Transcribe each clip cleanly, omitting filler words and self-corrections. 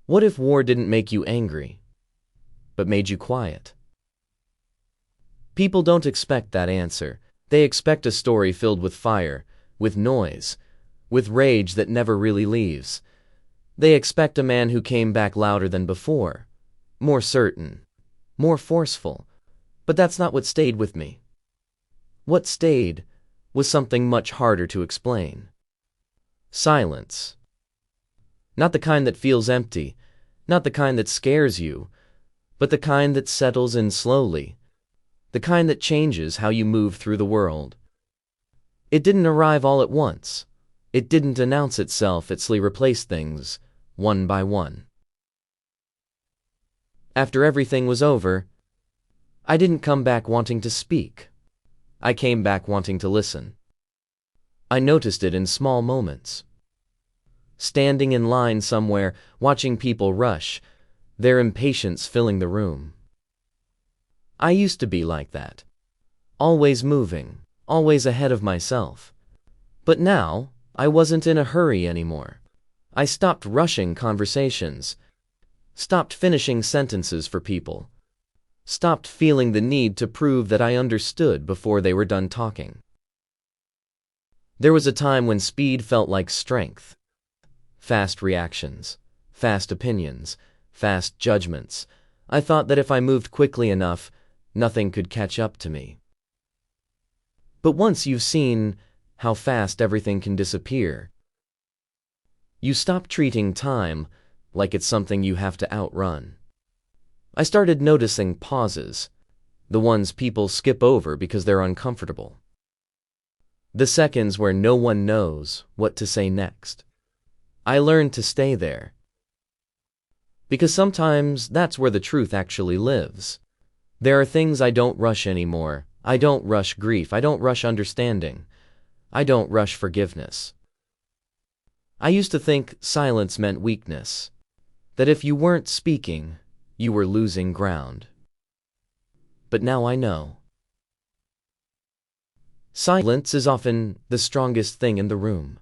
What if war didn't make you angry, but made you quiet? People don't expect that answer. They expect a story filled with fire, with noise, with rage that never really leaves. They expect a man who came back louder than before, more certain, more forceful. But that's not what stayed with me. What stayed was something much harder to explain. Silence. Not the kind that feels empty, not the kind that scares you, but the kind that settles in slowly, the kind that changes how you move through the world. It didn't arrive all at once. It didn't announce itself. It slowly replaced things, one by one. After everything was over, I didn't come back wanting to speak. I came back wanting to listen. I noticed it in small moments. Standing in line somewhere, watching people rush, their impatience filling the room. I used to be like that. Always moving, always ahead of myself. But now, I wasn't in a hurry anymore. I stopped rushing conversations, stopped finishing sentences for people, stopped feeling the need to prove that I understood before they were done talking. There was a time when speed felt like strength. Fast reactions, fast opinions, fast judgments. I thought that if I moved quickly enough, nothing could catch up to me. But once you've seen how fast everything can disappear, you stop treating time like it's something you have to outrun. I started noticing pauses, the ones people skip over because they're uncomfortable. The seconds where no one knows what to say next. I learned to stay there. Because sometimes that's where the truth actually lives. There are things I don't rush anymore. I don't rush grief. I don't rush understanding. I don't rush forgiveness. I used to think silence meant weakness, that if you weren't speaking, you were losing ground. But now I know. Silence is often the strongest thing in the room.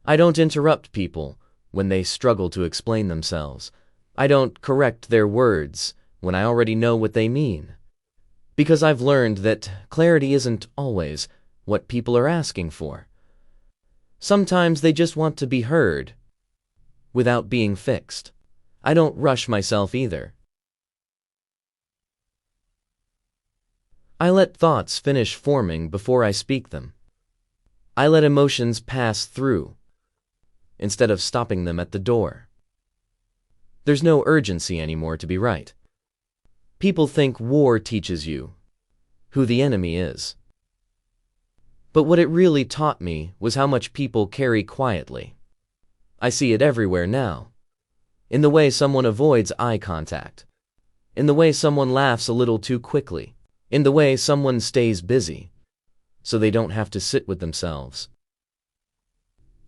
I don't interrupt people when they struggle to explain themselves. I don't correct their words when I already know what they mean. Because I've learned that clarity isn't always what people are asking for. Sometimes they just want to be heard without being fixed. I don't rush myself either. I let thoughts finish forming before I speak them. I let emotions pass through instead of stopping them at the door. There's no urgency anymore to be right. People think war teaches you who the enemy is. But what it really taught me was how much people carry quietly. I see it everywhere now. In the way someone avoids eye contact. In the way someone laughs a little too quickly. In the way someone stays busy so they don't have to sit with themselves.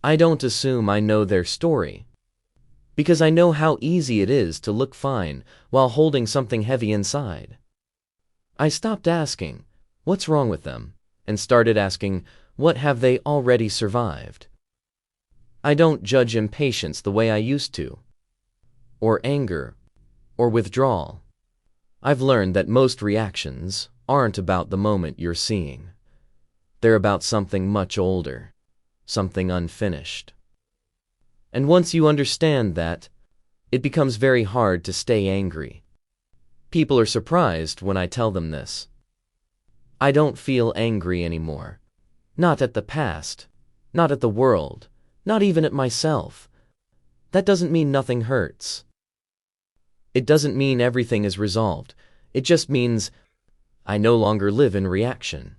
I don't assume I know their story, because I know how easy it is to look fine while holding something heavy inside. I stopped asking, what's wrong with them, and started asking, what have they already survived? I don't judge impatience the way I used to, or anger, or withdrawal. I've learned that most reactions aren't about the moment you're seeing. They're about something much older, something unfinished. And once you understand that, it becomes very hard to stay angry. People are surprised when I tell them this. I don't feel angry anymore. Not at the past, not at the world, not even at myself. That doesn't mean nothing hurts. It doesn't mean everything is resolved. It just means I no longer live in reaction.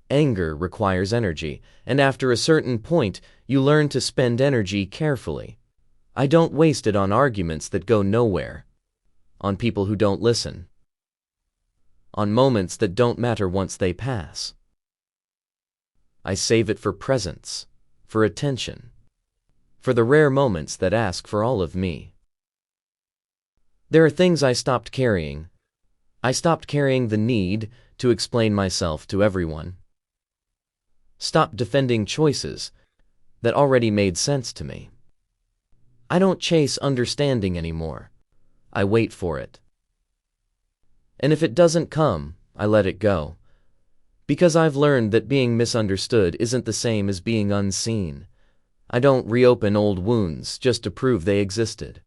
Anger requires energy, and after a certain point, you learn to spend energy carefully. I don't waste it on arguments that go nowhere, on people who don't listen, on moments that don't matter once they pass. I save it for presence, for attention, for the rare moments that ask for all of me. There are things I stopped carrying. I stopped carrying the need to explain myself to everyone. Stopped defending choices that already made sense to me. I don't chase understanding anymore. I wait for it. And if it doesn't come, I let it go. Because I've learned that being misunderstood isn't the same as being unseen. I don't reopen old wounds just to prove they existed.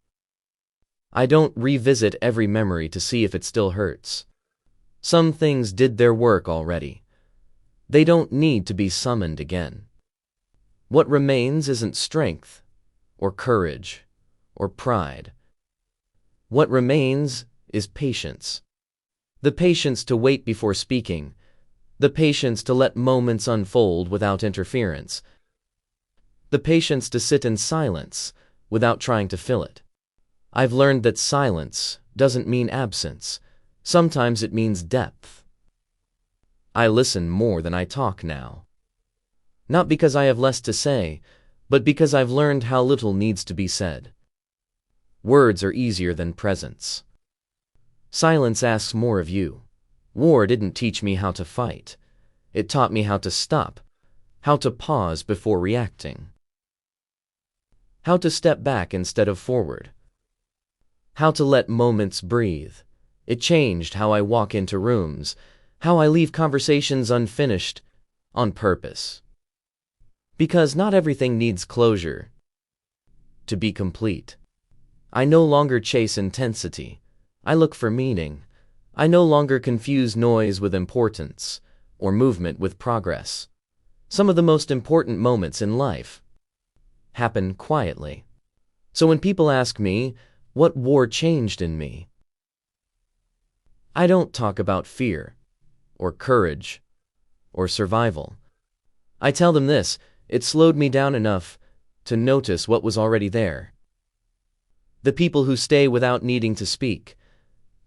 I don't revisit every memory to see if it still hurts. Some things did their work already. They don't need to be summoned again. What remains isn't strength, or courage, or pride. What remains is patience. The patience to wait before speaking, the patience to let moments unfold without interference, the patience to sit in silence without trying to fill it. I've learned that silence doesn't mean absence. Sometimes it means depth. I listen more than I talk now. Not because I have less to say, but because I've learned how little needs to be said. Words are easier than presence. Silence asks more of you. War didn't teach me how to fight. It taught me how to stop, how to pause before reacting, how to step back instead of forward, how to let moments breathe. It changed how I walk into rooms, how I leave conversations unfinished, on purpose. Because not everything needs closure to be complete. I no longer chase intensity. I look for meaning. I no longer confuse noise with importance, or movement with progress. Some of the most important moments in life happen quietly. So when people ask me, what war changed in me? I don't talk about fear, or courage, or survival. I tell them this: it slowed me down enough to notice what was already there. The people who stay without needing to speak,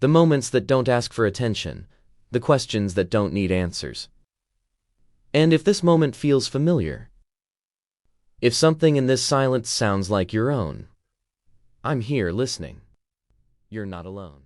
the moments that don't ask for attention, the questions that don't need answers. And if this moment feels familiar, if something in this silence sounds like your own, I'm here listening. You're not alone.